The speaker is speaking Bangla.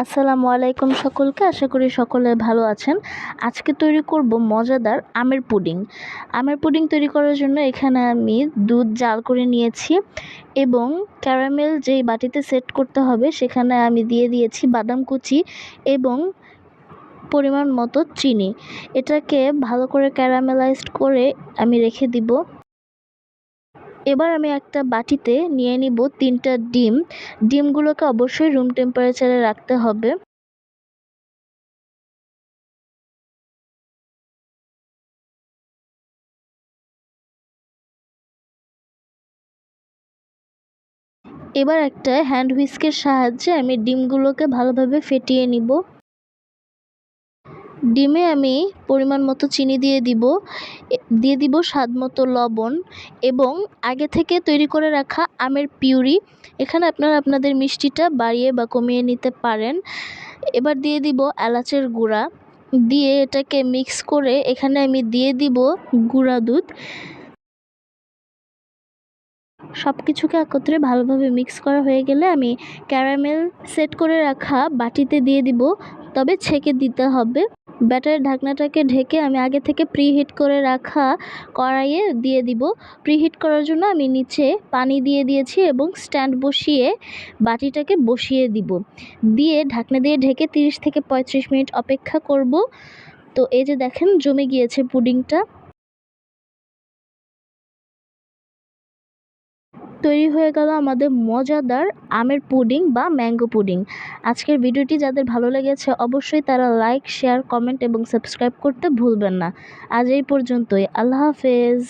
আসসালামু আলাইকুম সকলকে। আশা করি সকলে ভালো আছেন। আজকে তৈরি করব মজাদার আমের পুডিং। আমের পুডিং তৈরি করার জন্য এখানে আমি দুধ জাল করে নিয়েছি এবং ক্যারামেল যেই বাটিতে সেট করতে হবে সেখানে আমি দিয়ে দিয়েছি বাদাম কুচি এবং পরিমাণ মতো চিনি। এটাকে ভালো করে ক্যারামেলাইজড করে আমি রেখে দিব। এবার আমি একটা বাটিতে নিয়ে নিব 3টা ডিম। ডিমগুলোকে অবশ্যই রুম টেম্পারেচারে রাখতে হবে। এবার একটা হ্যান্ড হুইস্কের সাহায্যে আমি ডিমগুলোকে ভালোভাবে ফেটিয়ে নিব। ডিমে আমি পরিমাণ মতো চিনি দিয়ে দিব স্বাদ মতো লবণ এবং আগে থেকে তৈরি করে রাখা আমের পিউরি। এখানে আপনারা আপনাদের মিষ্টিটা বাড়িয়ে বা কমিয়ে নিতে পারেন। এবার দিয়ে দিব এলাচের গুঁড়া, দিয়ে এটাকে মিক্স করে এখানে আমি দিয়ে দিব গুঁড়া দুধ। সব কিছুকে একত্রে ভালোভাবে মিক্স করা হয়ে গেলে আমি ক্যারামেল সেট করে রাখা বাটিতে দিয়ে দিব, তবে ছেঁকে দিতে হবে। ব্যাটারের ঢাকনাটাকে ঢেকে আমি আগে থেকে প্রিহিট করে রাখা কড়াইয়ে দিয়ে দিব। প্রিহিট করার জন্য আমি নিচে পানি দিয়ে দিয়েছি এবং স্ট্যান্ড বসিয়ে বাটিটাকে বসিয়ে দিব। দিয়ে ঢাকনা দিয়ে ঢেকে 30 থেকে 35 মিনিট অপেক্ষা করব। তো এই যে দেখেন জমে গিয়েছে পুডিংটা। তৈরি হয়ে গেল আমাদের মজাদার আমের পুডিং বা ম্যাঙ্গো পুডিং। আজকের ভিডিওটি যাদের ভালো লেগেছে অবশ্যই তারা লাইক, শেয়ার, কমেন্ট এবং সাবস্ক্রাইব করতে ভুলবেন না। আজ এই পর্যন্তই। আল্লাহ হাফেজ।